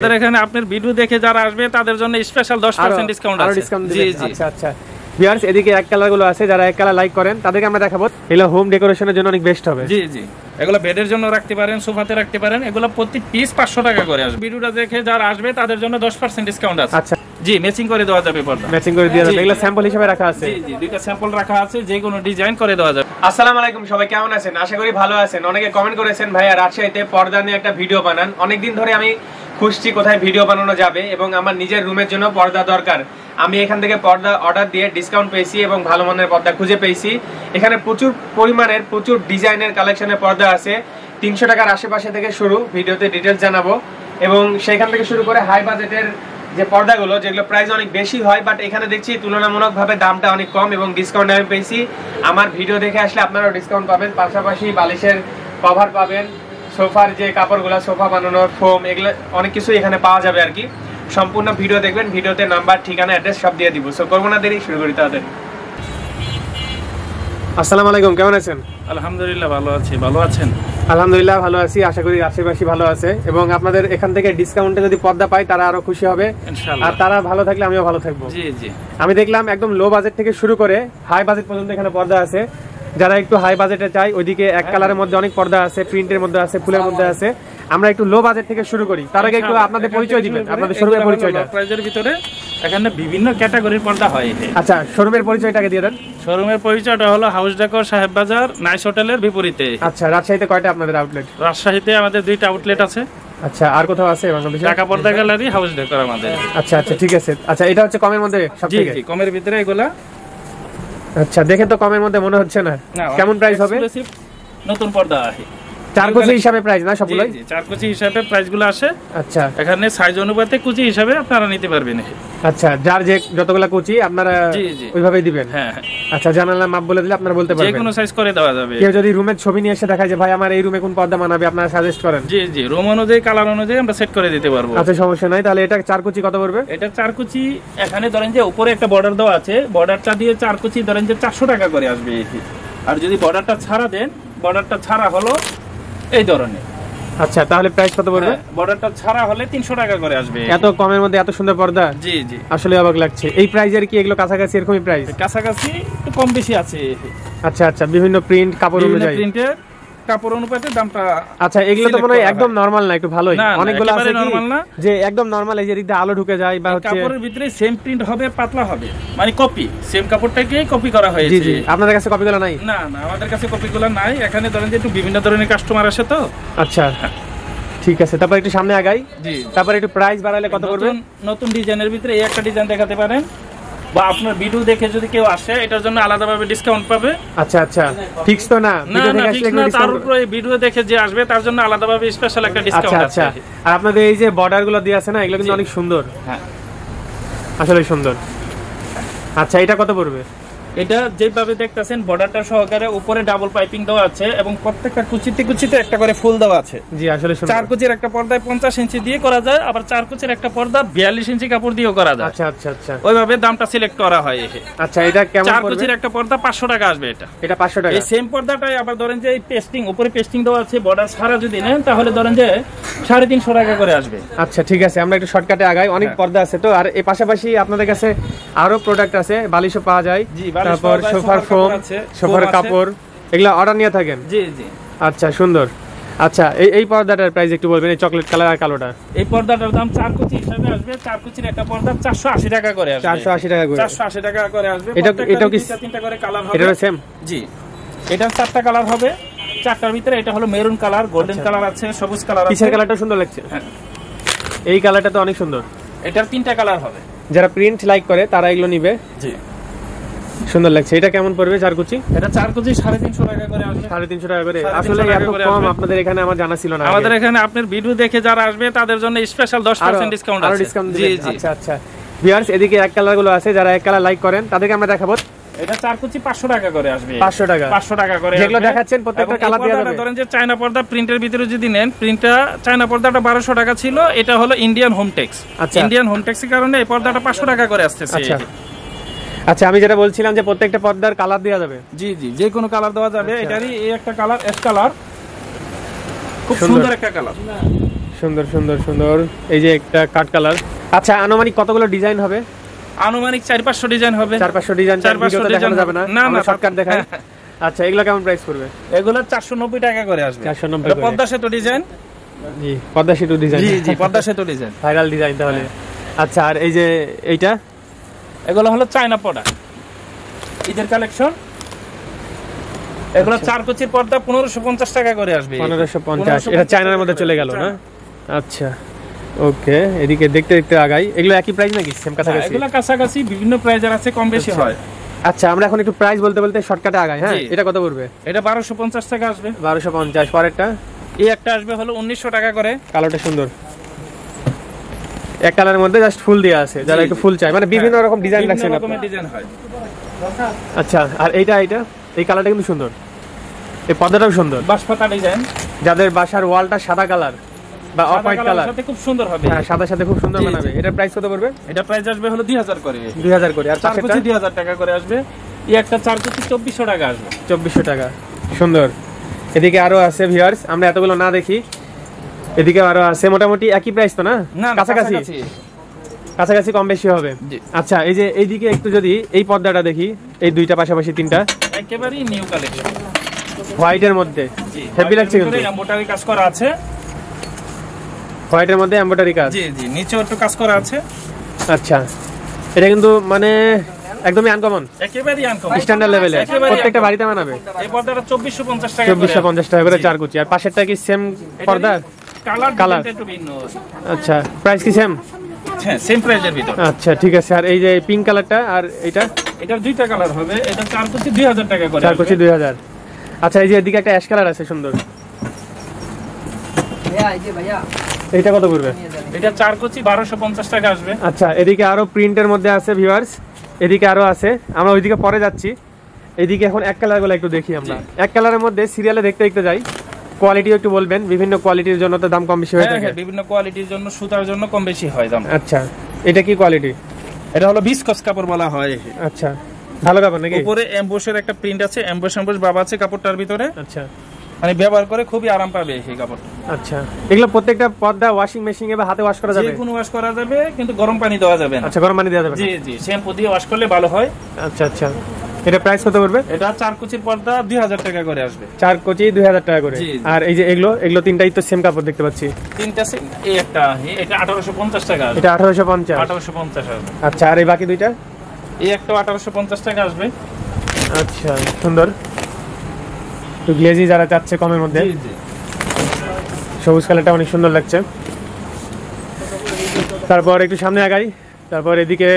এখানে আপনার ভিডিও দেখে যারা আসবে তাদের জন্য স্পেশাল 10% ডিসকাউন্ট আছে। জি জি আচ্ছা আচ্ছা ভিউয়ার্স, এদিকে এক কালার গুলো আছে, যারা এক কালার লাইক করেন তাদেরকে আমরা দেখাবো। এগুলো হোম ডেকোরেশনের জন্য অনেক বেস্ট হবে। জি জি, এগুলো বেডের জন্য রাখতে পারেন, সোফাতে রাখতে পারেন। এগুলো প্রতি পিস 500 টাকা করে আসবে। ভিডিওটা দেখে যারা আসবে তাদের জন্য 10% ডিসকাউন্ট আছে। আচ্ছা জি, ম্যাচিং করে দেওয়া যাবে পর্দা। ম্যাচিং করে দেওয়া যাবে। এগুলো স্যাম্পল হিসেবে রাখা আছে। জি জি, দুইটা স্যাম্পল রাখা আছে, যে কোনো ডিজাইন করে দেওয়া যাবে। আসসালামু আলাইকুম, সবাই কেমন আছেন? আশা করি ভালো আছেন। অনেকে কমেন্ট করেছেন ভাইয়া রাজশাহীতে পর্দা নিয়ে একটা ভিডিও বানান। অনেকদিন ধরে আমি খুঁজছি কোথায় ভিডিও বানানো যাবে এবং আমার নিজের রুমের জন্য পর্দা দরকার। আমি এখান থেকে পর্দা অর্ডার দিয়ে ডিসকাউন্ট পেয়েছি এবং ভালো মানের পর্দা খুঁজে পেয়েছি। এখানে প্রচুর পরিমাণের প্রচুর ডিজাইনের কালেকশনের পর্দা আছে। 300 টাকার আশেপাশে থেকে শুরু, ভিডিওতে ডিটেলস জানাবো। এবং সেখান থেকে শুরু করে হাই বাজেটের যে পর্দাগুলো, যেগুলো প্রাইস অনেক বেশি হয়, বাট এখানে দেখছি তুলনামূলকভাবে দামটা অনেক কম এবং ডিসকাউন্ট আমি পেয়েছি। আমার ভিডিও দেখে আসলে আপনারাও ডিসকাউন্ট পাবেন, পাশাপাশি বালিশের কভার পাবেন, সোফার যে কাপড়গুলো, সোফা বানানোর ফোম, এগুলো অনেক কিছু এখানে পাওয়া যাবে আর কি। সম্পূর্ণ ভিডিও দেখবেন, ভিডিওতে নাম্বার, ঠিকানা, অ্যাড্রেস সব দিয়ে দিব। সো করবো না দেরি, শুরু করি তাড়াতাড়ি। আসসালামু আলাইকুম, কেমন আছেন? আলহামদুলিল্লাহ ভালো আছি, ভালো আছেন? আলহামদুলিল্লাহ ভালো আছি, আশা করি আশেপাশে ভালো আছে। এবং আপনাদের এখান থেকে ডিসকাউন্টে যদি পর্দা পাই তারা আরো খুশি হবে ইনশাআল্লাহ। আর তারা ভালো থাকলে আমিও ভালো থাকবো। জি জি, আমি দেখলাম একদম লো বাজেট থেকে শুরু করে হাই বাজেট পর্যন্ত এখানে পর্দা আছে। যারা একটু হাই বাজেটে চাই, ওইদিকে এক কালারের মধ্যে অনেক পর্দা আছে, প্রিন্টের মধ্যে আছে, ফুলের মধ্যে আছে। আমরা একটু লো বাজেট থেকে শুরু করি। তার আগে একটু আপনাদের পরিচয় দিবেন, আপনাদের শোরুমের পরিচয়টা। প্রাইজের ভিতরে এখানে বিভিন্ন ক্যাটাগরির পর্দা হয়। আচ্ছা, শোরুমের পরিচয়টাকে দিয়ে দেন। শোরুমের পরিচয়টা হলো হাউস ডেকর, সাহেব বাজার, নাইস হোটেলের বিপরীতে। আচ্ছা, রাজশাহীতে কয়টা আপনাদের আউটলেট? রাজশাহীতে আমাদের 2টা আউটলেট আছে। আচ্ছা, আর কোথাও আছে বাংলাদেশে? ঢাকা পর্দা গ্যালারি, হাউস ডেকর আমাদের। আচ্ছা আচ্ছা, ঠিক আছে। আচ্ছা, এটা হচ্ছে কমের মধ্যে সবথেকে? জি জি, কমের ভিতরে এগুলা। আচ্ছা, দেখে তো কমের মধ্যে মনে হচ্ছে না। কেমন প্রাইস হবে? নতুন পর্দা আছে, 4 কুচি হিসাবে প্রাইস না সবগুলোই? জি জি, 4 কুচি হিসাবে প্রাইসগুলো আসে। আচ্ছা, এখানে সাইজ অনুপাতে কুচি হিসাবে আপনারা নিতে পারবেন। আচ্ছা, যার যে যতগুলা কুচি আপনারা ওইভাবেই দিবেন? হ্যাঁ। আচ্ছা, জানালার মাপ বলে দিলে আপনারা বলতে পারবেন, যে কোনো সাইজ করে দেওয়া যাবে। কেউ যদি রুমের ছবি নিয়ে এসে দেখায় যে ভাই আমার এই রুমে কোন পর্দা মানাবে, আপনারা সাজেস্ট করেন? জি জি, রুম অনুযায়ী, কালার অনুযায়ী আমরা সেট করে দিতে পারবো। আচ্ছা, সমস্যা নাই। তাহলে এটা 4 কুচি কত পড়বে? এটা 4 কুচি, এখানে ধরেন যে উপরে একটা বর্ডার দেওয়া আছে, বর্ডারটা দিয়ে 4 কুচি ধরেন যে 400 টাকা করে আসবে। আর যদি বর্ডারটা ছাড়া দেন, বর্ডারটা ছাড়া হলো এই ধরনের। আচ্ছা, তাহলে প্রাইস কত পড়বে? বর্ডারটা ছাড়া হলে 300 টাকা করে আসবে। এত কমের মধ্যে এত সুন্দর পর্দা? জি জি, আসলে অবাক লাগছে। এই প্রাইজের কি এগুলো কাছাকাছি এরকমই প্রাইস? কাছাকাছি, একটু কম বেশি আছে। আচ্ছা আচ্ছা, বিভিন্ন প্রিন্ট, কাপড় অনুযায়ী, প্রিন্টের কাপড় অনুপাতে দামটা। আচ্ছা, এগুলো তো মনে হয় একদম নরমাল না, একটু ভালোই। অনেকগুলো আছে নরমাল না, যে একদম নরমাল, এই যে দিকটা আলো ঢুকে যায় বা হচ্ছে কাপড়ের ভিতরে সেম প্রিন্ট হবে, পাতলা হবে, মানে কপি, সেম কাপড়টাকেই কপি করা হয়েছে। জি জি, আপনাদের কাছে কপিগুলো নাই? না না, আমাদের কাছে কপিগুলো নাই। এখানে ধরেন যে একটু বিভিন্ন ধরনের কাস্টমার আসে তো। আচ্ছা ঠিক আছে, তারপর একটু সামনে আগাই। জি, তারপর একটু প্রাইস বাড়ালে কত পড়বে? নতুন ডিজাইনের ভিতরে এই একটা ডিজাইন দেখাতে পারেন, বা আপনার ভিডিও দেখে যদি কেউ আসে এটার জন্য আলাদাভাবে ডিসকাউন্ট পাবে। আচ্ছা আচ্ছা, ফিক্স তো না? ভিডিও দেখে আসলে একটু তার ডিসকাউন্ট? উপরে ভিডিও দেখে যে আসবে তার জন্য আলাদাভাবে স্পেশাল একটা ডিসকাউন্ট আছে। আচ্ছা, আর আপনাদের এই যে বর্ডারগুলো দেয়া আছে না, এগুলো কিন্তু অনেক সুন্দর। হ্যাঁ, আসলে সুন্দর। আচ্ছা, এটা কত পড়বে? এটা যেভাবে দেখতেছেন বর্ডারটা সহকারে উপরে ডাবল পাইপিং দেওয়া আছে এবং প্রত্যেকটা কুচিতে কুচিতে একটা করে ফুল দেওয়া আছে। জি, আসলে সুন্দর। 4 কুচির একটা পর্দায় 50 ইঞ্চি দিয়ে করা যায়, আবার 4 কুচির একটা পর্দা 42 ইঞ্চি কাপড় দিয়েও করা যায়। আচ্ছা আচ্ছা আচ্ছা, ওইভাবে দামটা সিলেক্ট করা হয়। আচ্ছা, এটা কেমন পড়বে? 4 কুচির একটা পর্দা 500 টাকা আসবে। এটা 500 টাকা। এই সেম পর্দাটাই আবার ধরেন যে এই পেস্টিং, উপরে পেস্টিং দেওয়া আছে, বর্ডার ছাড়া যদি নেন তাহলে ধরেন যে 350 টাকা করে আসবে। আচ্ছা ঠিক আছে, আমরা একটু শর্টকাটে আগাই। অনেক পর্দা আছে তো। আর এর পাশাপাশি আপনাদের কাছে আরো প্রোডাক্ট আছে, বালিশও পাওয়া যায়, তারপর সোফার ফোম, সোফার কাপড়, এগুলা অর্ডার নিয়ে থাকেন? জি জি। আচ্ছা, সুন্দর। আচ্ছা, এই পর্দাটার প্রাইস একটু বলবেন, এই চকলেট কালার আর কালোটা? এই পর্দাটার দাম 4 কুচি হিসাবে আসবে, 4 কুচির একটা পর্দা 480 টাকা করে আসবে। 480 টাকা করে? 480 টাকা করে আসবে। এটাও কি 3টা করে কালার হবে? এটাও সেম? জি, এটা 4টা কালার হবে। 4টার ভিতরে এটা হলো মেরুন কালার, গোল্ডেন কালার আছে, সবুজ কালার আছে। পিছের কালারটা সুন্দর লাগছে। হ্যাঁ, এই কালারটা তো অনেক সুন্দর। এটার 3টা কালার হবে। যারা প্রিন্ট লাইক করে তারা এগুলো নিবে। জি, সুন্দর লাগছে। এটা কেমন পড়বে 4 কুচি? এটা 4 কুচি 350 টাকা করে আসবে। 350 টাকা করে? আসলে এত কম আপনাদের এখানে আমার জানা ছিল না। আমাদের এখানে আপনার ভিডিও দেখে যারা আসবে তাদের জন্য স্পেশাল 10% ডিসকাউন্ট আছে। জি জি। আচ্ছা আচ্ছা ভিউয়ার্স, এদিকে এক কালার গুলো আছে, যারা এক কালার লাইক করেন তাদেরকে আমরা দেখাবো। এটা 4 কুচি 500 টাকা করে আসবে। 500 টাকা? 500 টাকা করে যেগুলো দেখাচ্ছেন প্রত্যেকটা কালার দেওয়া যাবে? ধরেন যে চায়না পর্দা প্রিন্টের ভিতরে যদি নেন, প্রিন্টটা চায়না পর্দাটা 1200 টাকা ছিল, এটা হলো Indian Home Tex. Indian Home টেক্সের কারণে এই পর্দাটা 500 টাকা করে আসতেছে। আচ্ছা আচ্ছা, আমি যেটা বলছিলাম যে প্রত্যেকটা পর্দার কালার দেওয়া যাবে? জি জি, যে কোনো কালার দেওয়া যাবে। এটারই এই একটা কালার, অ্যাশ কালার, খুব সুন্দর একটা কালার। সুন্দর সুন্দর সুন্দর। এই যে একটা কাট কালার। আচ্ছা আনুমানিক কতগুলো ডিজাইন হবে? আনুমানিক 4-500 ডিজাইন হবে। 4-500 ডিজাইন 4-500 দেখানো যাবে না? না আমরা শর্টকাট দেখাই। আচ্ছা এগুলো কেমন প্রাইস পড়বে? এগুলো 490 টাকা করে আসবে। 490 এটা পদ্মা সেতু ডিজাইন। জি পদ্মা সেতু ডিজাইন। জি জি পদ্মা সেতু ডিজাইন, ভাইরাল ডিজাইন তাহলে। আচ্ছা আর এই যে এইটা, এগুলো হলো চায়না প্রোডাক্ট, ঈদের কালেকশন। এগুলো 4 কুচির পর্দা 1550 টাকা করে আসবে। 1550। এটা চায়নার মধ্যে চলে গেল না? আচ্ছা ওকে। এদিকে দেখতে দেখতে আগাই। এগুলো একই প্রাইস নাকি সেম কাছাকাছি? এগুলো কাছাকাছি, বিভিন্ন প্রাইজের আছে, কম বেশি হয়। আচ্ছা আমরা এখন একটু প্রাইস বলতে বলতে শর্টকাটে আগাই। হ্যাঁ এটা কত পড়বে? এটা 1250 টাকা আসবে। 1250। পরেরটা এই একটা আসবে হলো 1900 টাকা করে। কালোটা সুন্দর, এক কালারের মধ্যে জাস্ট ফুল দেয়া আছে, যারা একটু ফুল চায়, মানে বিভিন্ন রকম ডিজাইন রাখছেন আপনি। ডিজাইন হয়। আচ্ছা আর এইটা এই কালারটা কিন্তু সুন্দর, এই পর্দাটাও সুন্দর, বাঁশপাতা ডিজাইন। যাদের বাসার ওয়ালটা সাদা কালার বা অফ হোয়াইট কালার, সাথে খুব সুন্দর হবে। হ্যাঁ সাদার সাথে খুব সুন্দর বানাবে। এটার প্রাইস কত পড়বে? এটা প্রাইস আসবে হলো 2000 করে। 2000 করে। আর 4 কুচি 2000 টাকা করে আসবে। এই একটা 4 কুচি 2400 টাকা আসবে। 2400 টাকা। সুন্দর। এদিকে আরো আছে ভিউয়ার্স, আমরা এতগুলো না দেখি। এদিকে আরো আছে, মোটামুটি একই প্রাইস তো না? কাছাকাছি কাছাকাছি কম বেশি হবে। আচ্ছা এই যে এইদিকে একটু যদি এই পর্দাটা দেখি, এই দুইটা পাশাপাশি তিনটা একেবারে নিউ কালেকশন, হোয়াইটের মধ্যে হেভি লাগছে কিন্তু। এমব্রয়ডারি কাজ করা আছে, হোয়াইটের মধ্যে এমব্রয়ডারি কাজ। জি জি নিচেও একটু কাজ করা আছে। আচ্ছা এটা কিন্তু মানে একদমই আনকমন, একেবারে আনকমন, স্ট্যান্ডার্ড লেভেলে, প্রত্যেকটা বাড়িতে বানাবে। এই পর্দাটা 2450 টাকা করে। 2450 টাকা করে 4 কুচি। আর পাশেরটা কি সেম পর্দা? কালার একটু ভিন্ন। আচ্ছা প্রাইস কি সেম? হ্যাঁ সেম প্রাইসের ভিতর। আচ্ছা ঠিক আছে। আর এই যে পিঙ্ক কালারটা আর এটা, এটার দুইটা কালার হবে। এটা 4 কুচি 2000 টাকা করে। 4 কুচি 2000। আচ্ছা এই যে এদিকে একটা অ্যাশ কালার আছে সুন্দর, এইটা কত পড়বে? এটা 4 কুচি 1250 টাকা আসবে। আচ্ছা এদিকে আরো প্রিন্টের মধ্যে আছে ভিউয়ার্স, এদিকে আরো আছে, আমরা ওইদিকে পরে যাচ্ছি। এদিকে এখন এক কালার গুলো একটু দেখি আমরা। এক কালারের মধ্যে সিরিয়ালে দেখতে দেখতে যাই। কোয়ালিটি একটু বলবেন, বিভিন্ন কোয়ালিটির জন্য তো দাম কম বেশি হয়ে থাকে। হ্যাঁ বিভিন্ন কোয়ালিটির জন্য, সুতার জন্য কম বেশি হয় দাম। আচ্ছা এটা কি কোয়ালিটি? এটা হলো ভিসকস কাপড় বলা হয়। আচ্ছা ভালো কাপড় নাকি? উপরে এমবোসের একটা প্রিন্ট আছে, এমবোস বাবা আছে কাপড়টার ভিতরে। আচ্ছা মানে ব্যবহার করে খুবই আরাম পাবে এই কাপড়। আচ্ছা এগুলো প্রত্যেকটা পর্দা ওয়াশিং মেশিনে বা হাতে ওয়াশ করা যাবে? যে কোনো ওয়াশ করা যাবে, কিন্তু গরম পানি দেওয়া যাবে না। আচ্ছা গরম পানি দেওয়া যাবে না? জি জি শ্যাম্পু দিয়ে ওয়াশ করলে ভালো হয়। আচ্ছা আচ্ছা এটা প্রাইস কত পড়বে? এটা 4 কুচির পর্দা 2000 টাকা করে আসবে। 4 কুচি 2000 টাকা করে। আর এই যে এগুলো তিনটাই তো সেম কাপড় দেখতে পাচ্ছি। তিনটা সেম। এই একটা, এটা 1850 টাকা আসবে। এটা 1850। 1850 আসবে। আচ্ছা আর এই বাকি দুইটা? এই একটা 1850 টাকা আসবে। আচ্ছা সুন্দর। তো গ্লেজি যারা চাচ্ছে কমের মধ্যে, জি জি সবুজ কালারটা অনেক সুন্দর লাগছে। তারপর একটু সামনে আগাই, তারপর এদিকে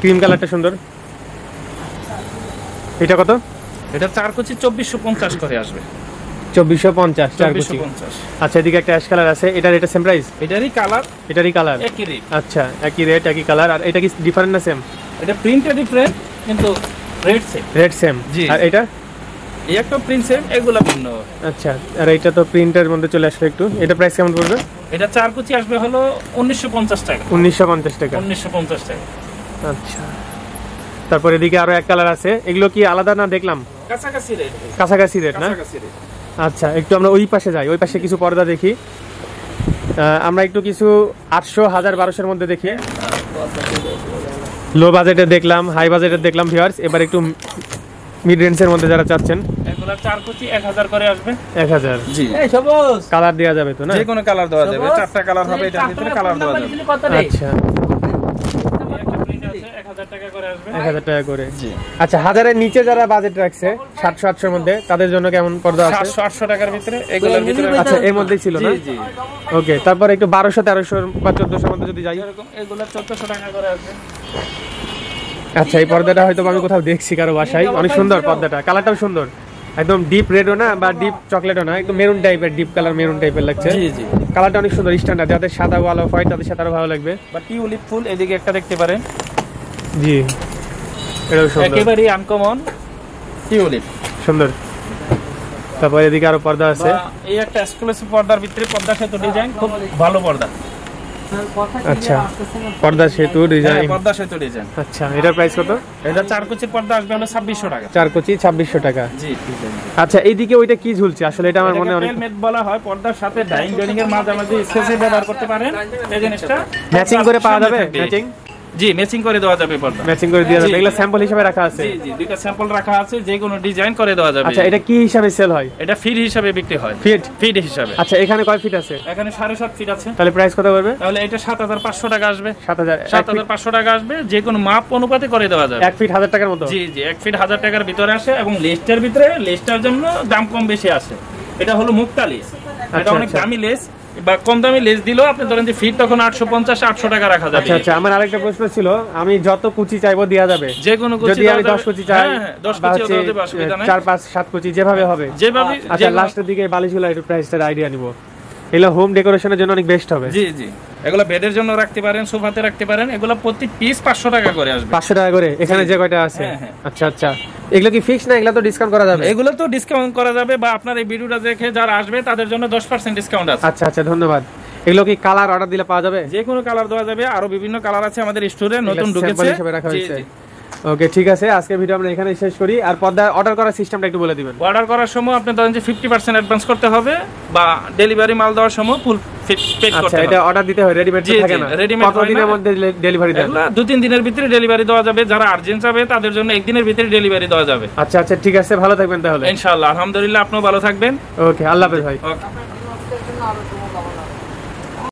ক্রিম কালারটা সুন্দর। এটা কত? এটা 4 কুচি 2450 করে আসবে। 2450 4 কুচি। 2450। আচ্ছা এদিকে একটা অ্যাশ কালার আছে, এটার এটা সেম প্রাইস? এটারই কালার, এটারই কালার একই রেট। আচ্ছা একই রেট একই কালার। আর এটা কি ডিফারেন্ট না সেম? এটা প্রিন্টটা ডিফারেন্ট কিন্তু রেট সেম। Rate same. আর এটা? এই একটা প্রিন্ট সেম, এগুলা ভিন্ন। আচ্ছা আর এটা তো প্রিন্টের মধ্যে চলে আসলো একটু। এটা প্রাইস কেমন পড়বে? এটা 4 কুচি আসবে হলো 1950 টাকা। 1950 টাকা। 1950 টাকা। আচ্ছা তারপর এদিকে আরো এক কালার আছে, এগুলো কি আলাদা না দেখলাম? কাছাকাছি রেট। কাছাকাছি রেট না? কাছাকাছি রেট। আচ্ছা একটু আমরা ওই পাশে যাই, ওই পাশে কিছু পর্দা দেখি। আমরা একটু কিছু 800, 1000, 1200 মধ্যে দেখি। লো বাজেটে দেখলাম, হাই বাজেটে দেখলাম ভিউয়ার্স। এবার একটু মিড রেঞ্জের মধ্যে যারা চাচ্ছেন, এগুলা 4 কুচি 1000 করে আসবে। 1000। জি এই সবুজ কালার দেওয়া যাবে তো না? যে কোনো কালার দেওয়া যাবে, 4টা কালার হবে এটার ভিতরে, কালার দেওয়া যাবে। আচ্ছা একটা প্রিন্ট আছে 1000 টাকা করে আসবে। 1000 টাকা করে। জি আচ্ছা 1000-এর নিচে যারা বাজেট রাখছে 700-800 এর মধ্যে, তাদের জন্য কেমন পর্দা আছে? 700-800 টাকার ভিতরে, এগুলোর ভিতরে। আচ্ছা এর মধ্যেই ছিল না? জি জি ওকে তারপর একটু 1200-1300 বা 1400 মধ্যে যদি যাই, এরকম এগুলা 1400 টাকা করে আসবে। আচ্ছা এই পর্দাটা হয়তো আমি কোথাও দেখছি কারো বাসায়, অনেক সুন্দর পর্দাটা, কালারটাও সুন্দর, একদম ডিপ রেডও না বা ডিপ চকলেটও না, একদম মেরুন টাইপের, ডিপ কালার মেরুন টাইপের লাগছে। জি জি কালারটা অনেক সুন্দর স্ট্যান্ডার্ড, যাদের সাদা ওয়াল অফ হোয়াইট তাদের সাথে আরো ভালো লাগবে। বা টিউলিপ ফুল এদিকে একটা দেখতে পারেন। জি এটাও সুন্দর, একেবারে আনকমন টিউলিপ সুন্দর। তারপর এদিকে আরো পর্দা আছে, এই একটা এক্সক্লুসিভ পর্দার ভিতরে পর্দা সেতু ডিজাইন, খুব ভালো পর্দা। আচ্ছা, পর্দা সেতু ডিজাইন। পর্দা সেতু ডিজাইন। আচ্ছা, এটার প্রাইস কত? এটা 4 কুচির পর্দা আসবে হলো 2600 টাকা। 4 কুচি 2600 টাকা। জি। আচ্ছা, এইদিকে ওইটা কি ঝুলছে আসলে? এটা আমার মনে অনেক মেট বলা হয়। পর্দার সাথে ডাইং জয়েনিং এর মাঝামাঝি স্পেসে ব্যবহার করতে পারেন। এই জিনিসটা ম্যাচিং করে পাওয়া যাবে? ম্যাচিং? জি, ম্যাচিং করে দেওয়া যাবে পর্দা। ম্যাচিং করে দেওয়া যাবে। এগুলো স্যাম্পল হিসেবে রাখা আছে? জি জি, দুইটা স্যাম্পল রাখা আছে, যে কোনো ডিজাইন করে দেওয়া যাবে। আচ্ছা, এটা কি হিসাবে সেল হয়? এটা ফিট হিসাবে বিক্রি হয়। ফিট হিসাবে। আচ্ছা, এখানে কয় ফিট আছে? এখানে 7.5 ফিট আছে। তাহলে প্রাইস কত পড়বে? তাহলে এটা 7500 টাকা আসবে। 7500 টাকা আসবে, যে কোনো মাপ অনুপাতে করে দেওয়া যাবে। 1 ফিট 1000 টাকার মতো? জি জি, 1 ফিট 1000 টাকার ভিতরে আসে এবং লেসটার ভিতরে, লেসটার জন্য দাম কম বেশি আসে। এটা হলো মুক্তা লেস। এটা অনেক দামি লেস, বা কম দামি লেস দিলেও আপনি ধরেন যে ফিট তখন 850-800 টাকা রাখা যাবে। আচ্ছা আচ্ছা, আমার আরেকটা প্রশ্ন ছিল, আমি যত কুচি চাইবো দেয়া যাবে? যে কোনো কুচি, যদি আমি 10 কুচি চাই, 10 কুচিও দেওয়া যাবে, অসুবিধা নাই। 4 5 7 কুচি যেভাবে হবে। যেভাবে। আচ্ছা, লাস্টের দিকে বালিশগুলো একটু প্রাইসটার আইডিয়া নিব। এগুলো হোম ডেকোরেশনের জন্য অনেক বেস্ট হবে। জি জি, এগুলো বেডের জন্য রাখতে পারেন, সোফাতে রাখতে পারেন। এগুলো প্রতি পিস 500 টাকা করে আসবে। 500 টাকা করে এখানে যে কয়টা আছে? আচ্ছা আচ্ছা, এগুলো কি ফিক্স না? এগুলো তো ডিসকাউন্ট করা যাবে? এগুলো তো ডিসকাউন্ট করা যাবে, বা আপনার এই ভিডিওটা দেখে যারা আসবে তাদের জন্য 10% ডিসকাউন্ট আছে। আচ্ছা আচ্ছা, ধন্যবাদ। এগুলো কি কালার অর্ডার দিলে পাওয়া যাবে? যে কোনো কালার দেওয়া যাবে, আরো বিভিন্ন কালার আছে আমাদের স্টোরে, নতুন ঢুকেছে। জি জি। ওকে, ঠিক আছে, আজকে ভিডিও আমরা এখানে শেষ করি। আর পর্দা অর্ডার করার সিস্টেমটা একটু বলে দিবেন। অর্ডার করার সময় আপনি ধরেন যে 50% অ্যাডভান্স করতে হবে, বা ডেলিভারি মাল দেওয়ার সময় ফুল পেড করতে হবে। আচ্ছা, এটা অর্ডার দিতে হয়, রেডিমেড থাকে না? কত দিনের মধ্যে ডেলিভারি দেন? 2-3 দিনের ভিতরে ডেলিভারি দেওয়া যাবে। যারা আর্জেন্ট যাবে তাদের জন্য 1 দিনের ভিতরে ডেলিভারি দেওয়া যাবে। আচ্ছা আচ্ছা, ঠিক আছে, ভালো থাকবেন তাহলে। ইনশাআল্লাহ, আলহামদুলিল্লাহ, আপনিও ভালো থাকবেন। ওকে, আল্লাহ হাফেজ ভাই। ওকে।